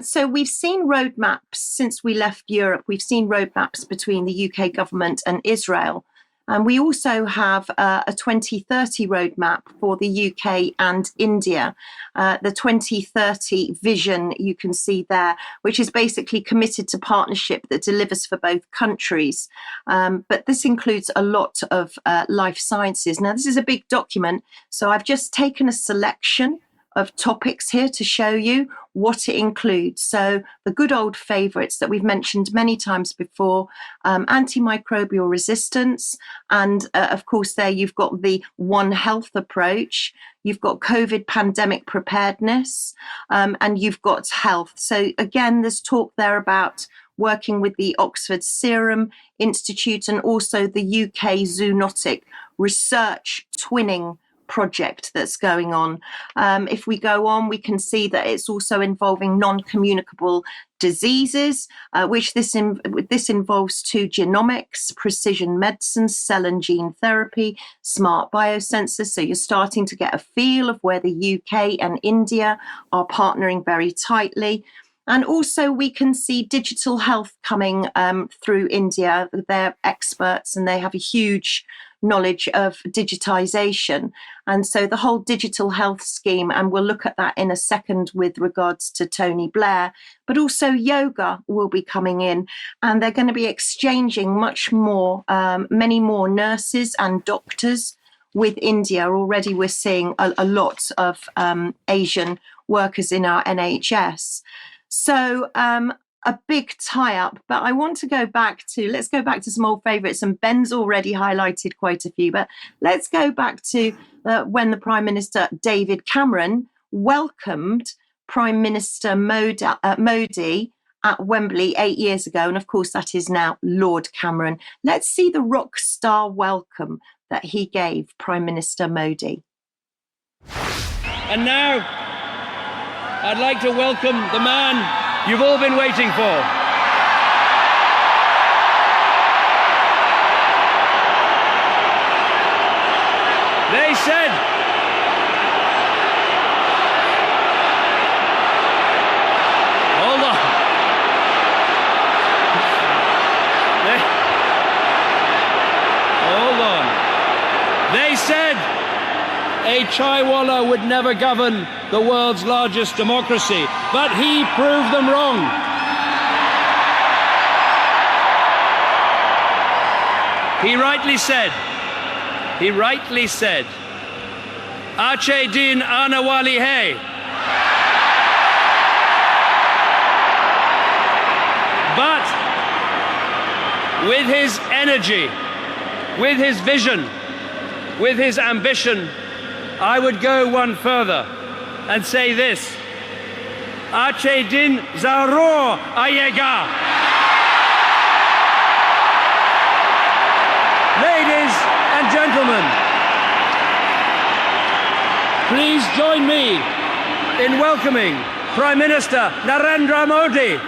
So we've seen roadmaps since we left Europe. We've seen roadmaps between the UK government and Israel. And we also have a 2030 roadmap for the UK and India. The 2030 vision you can see there, which is basically committed to partnership that delivers for both countries. But this includes a lot of life sciences. Now, this is a big document, so I've just taken a selection of topics here to show you what it includes. So the good old favourites that we've mentioned many times before, antimicrobial resistance, and of course there you've got the One Health approach, you've got COVID pandemic preparedness, and you've got health. So again, there's talk there about working with the Oxford Serum Institute and also the UK Zoonotic Research Twinning project that's going on. If we go on, we can see that it's also involving non-communicable diseases, which this involves to genomics, precision medicine, cell and gene therapy, smart biosensors. So you're starting to get a feel of where the UK and India are partnering very tightly. And also we can see digital health coming through India. They're experts and they have a huge knowledge of digitization. And so the whole digital health scheme, and we'll look at that in a second with regards to Tony Blair, but also yoga will be coming in, and they're going to be exchanging much more, many more nurses and doctors with India. Already we're seeing a lot of Asian workers in our NHS. So a big tie-up, but I want to let's go back to some old favourites, and Ben's already highlighted quite a few, but let's go back to when the Prime Minister David Cameron welcomed Prime Minister Modi at Wembley 8 years ago, and of course that is now Lord Cameron. Let's see the rock star welcome that he gave Prime Minister Modi. And now I'd like to welcome the man you've all been waiting for. They said, hold on. Hold on. They said a chaiwala would never govern the world's largest democracy, but he proved them wrong. He rightly said, Ache din anawali hai. But with his energy, with his vision, with his ambition, I would go one further and say this: Ache din zarur ayega. Ladies and gentlemen, please join me in welcoming Prime Minister Narendra Modi.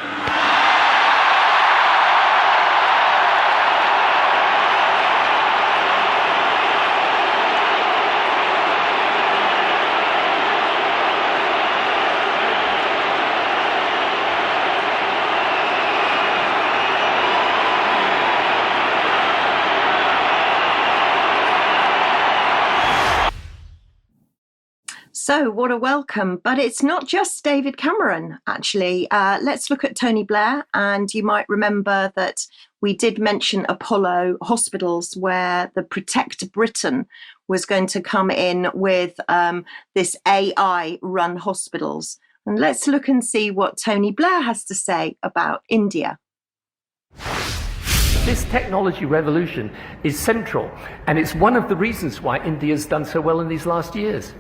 So what a welcome. But it's not just David Cameron, actually. Let's look at Tony Blair. And you might remember that we did mention Apollo hospitals, where the Protect Britain was going to come in with this AI-run hospitals. And let's look and see what Tony Blair has to say about India. This technology revolution is central, and it's one of the reasons why India's done so well in these last years.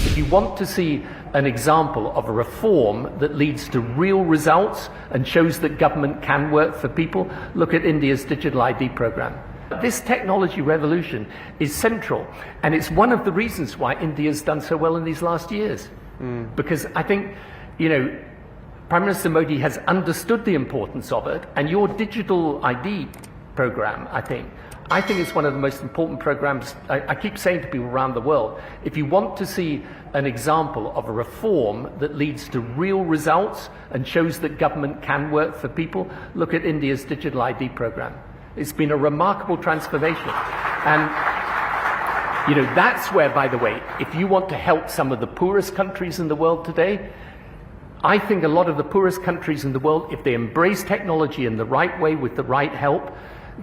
If you want to see an example of a reform that leads to real results and shows that government can work for people, look at India's digital ID program. This technology revolution is central, and it's one of the reasons why India's done so well in these last years. Because I think, Prime Minister Modi has understood the importance of it, and your digital ID program, I think it's one of the most important programs. I keep saying to people around the world, if you want to see an example of a reform that leads to real results and shows that government can work for people, look at India's digital ID program. It's been a remarkable transformation. And that's where, by the way, if you want to help some of the poorest countries in the world today, I think a lot of the poorest countries in the world, if they embrace technology in the right way with the right help,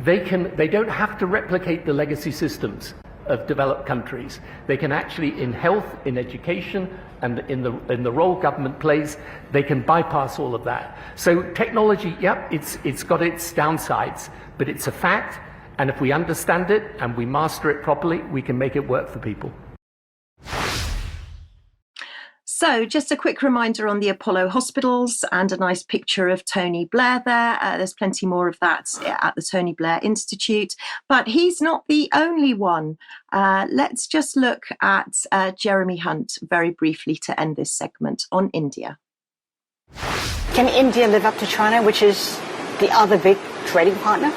they don't have to replicate the legacy systems of developed countries. They can actually, in health, in education, and in the role government plays, they can bypass all of that. So technology, it's got its downsides, but it's a fact, and if we understand it and we master it properly, we can make it work for people. So just a quick reminder on the Apollo hospitals and a nice picture of Tony Blair there. There's plenty more of that at the Tony Blair Institute, but he's not the only one. Let's just look at Jeremy Hunt very briefly to end this segment on India. Can India live up to China, which is the other big trading partner?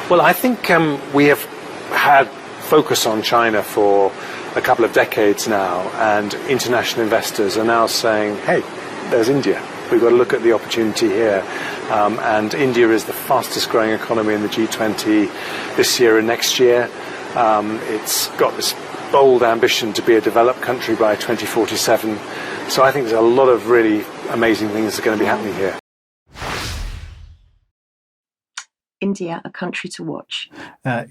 Well, I think we have had focus on China for a couple of decades now, and international investors are now saying, hey, there's India. We've got to look at the opportunity here. And India is the fastest growing economy in the G20 this year and next year. It's got this bold ambition to be a developed country by 2047. So I think there's a lot of really amazing things that are going to be happening here. India, a country to watch.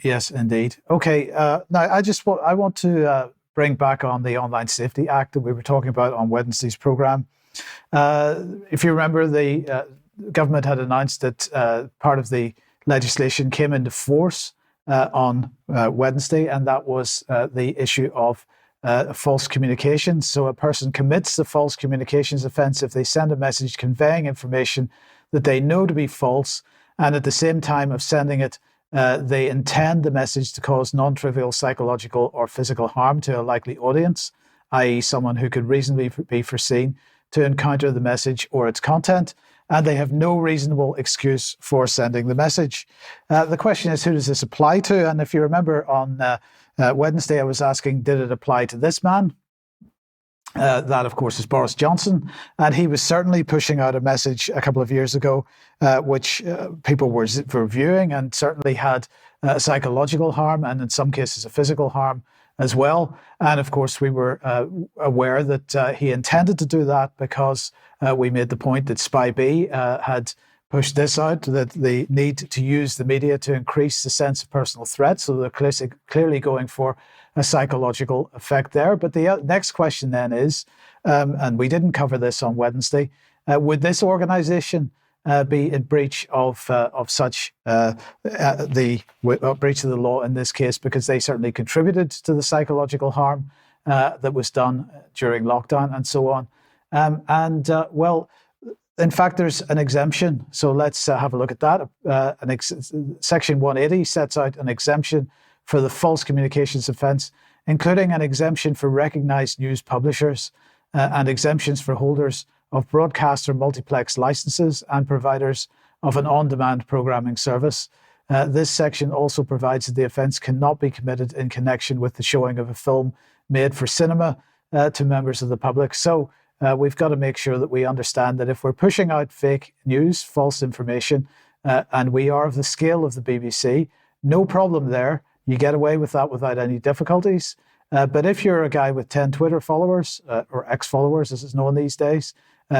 Yes, indeed. Okay, now I want to bring back on the Online Safety Act that we were talking about on Wednesday's programme. If you remember, the government had announced that part of the legislation came into force on Wednesday, and that was the issue of false communications. So a person commits the false communications offence if they send a message conveying information that they know to be false, and at the same time of sending it, they intend the message to cause non-trivial psychological or physical harm to a likely audience, i.e. someone who could reasonably be foreseen to encounter the message or its content, and they have no reasonable excuse for sending the message. The question is, who does this apply to? And if you remember on Wednesday, I was asking, did it apply to this man? That, of course, is Boris Johnson. And he was certainly pushing out a message a couple of years ago, which people were viewing and certainly had psychological harm and in some cases a physical harm as well. And of course, we were aware that he intended to do that because we made the point that Spy B had pushed this out, that the need to use the media to increase the sense of personal threat. So they're clearly going for a psychological effect there. But the next question then is, and we didn't cover this on Wednesday, would this organisation be in breach of such the breach of the law in this case, because they certainly contributed to the psychological harm that was done during lockdown and so on. Well, in fact, there's an exemption. So let's have a look at that. Section 180 sets out an exemption for the false communications offence, including an exemption for recognised news publishers and exemptions for holders of broadcast or multiplex licences and providers of an on-demand programming service. This section also provides that the offence cannot be committed in connection with the showing of a film made for cinema to members of the public. So we've got to make sure that we understand that if we're pushing out fake news, false information, and we are of the scale of the BBC, no problem there. You get away with that without any difficulties. But if you're a guy with 10 Twitter followers, or ex-followers as it's known these days,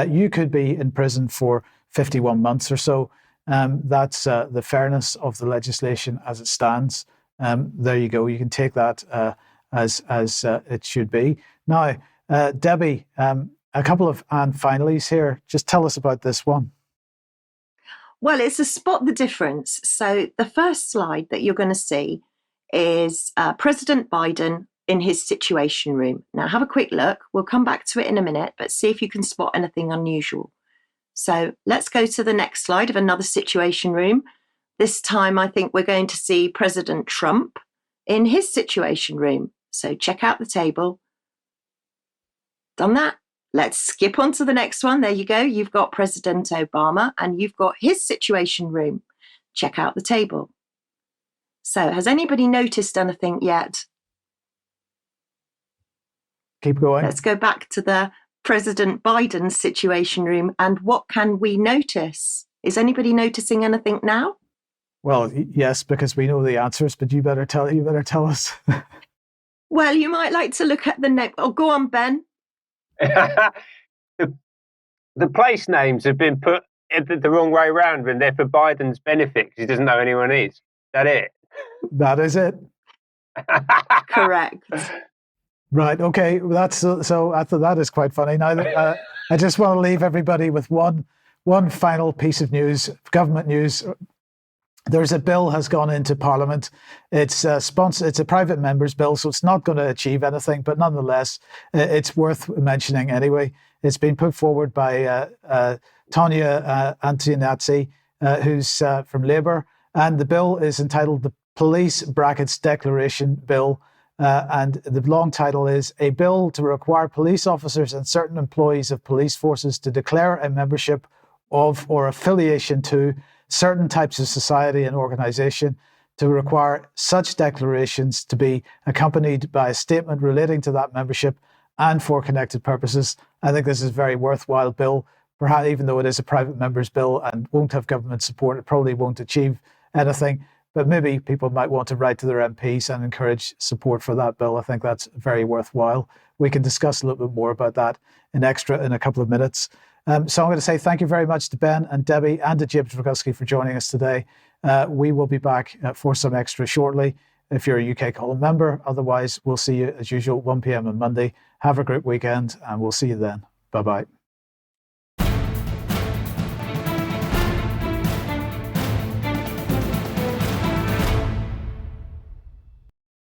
you could be in prison for 51 months or so. That's the fairness of the legislation as it stands. There you go. You can take that as it should be. Now, Debbie, a couple of finalies here. Just tell us about this one. Well, it's a spot the difference. So the first slide that you're going to see is President Biden in his Situation Room. Now, have a quick look. We'll come back to it in a minute, but see if you can spot anything unusual. So let's go to the next slide of another Situation Room. This time, I think we're going to see President Trump in his Situation Room. So check out the table. Done that. Let's skip on to the next one. There you go. You've got President Obama and you've got his Situation Room. Check out the table. So has anybody noticed anything yet? Keep going. Let's go back to the President Biden's Situation Room. And what can we notice? Is anybody noticing anything now? Well, yes, because we know the answers, but you better tell us. Well, you might like to look at the next. Oh, go on, Ben. The place names have been put the wrong way around, and they're for Biden's benefit because he doesn't know anyone is. Is that it? That is it. Correct. Right. Okay. That's so. I thought that is quite funny. Now, I just want to leave everybody with one final piece of news, government news. There's a bill has gone into Parliament. It's sponsored. It's a private member's bill, so it's not going to achieve anything. But nonetheless, it's worth mentioning anyway. It's been put forward by Tanya Antonazzi, who's from Labour, and the bill is entitled the Police Declaration Bill. And the long title is A Bill to Require Police Officers and Certain Employees of Police Forces to Declare a Membership of or Affiliation to certain types of society and organisation, to require such declarations to be accompanied by a statement relating to that membership and for connected purposes. I think this is a very worthwhile bill. Perhaps even though it is a private member's bill and won't have government support, it probably won't achieve anything. But maybe people might want to write to their MPs and encourage support for that bill. I think that's very worthwhile. We can discuss a little bit more about that in a couple of minutes. So I'm going to say thank you very much to Ben and Debbie and to James Roguski for joining us today. We will be back for some extra shortly if you're a UK Column member. Otherwise, we'll see you as usual, 1 p.m. on Monday. Have a great weekend and we'll see you then. Bye-bye.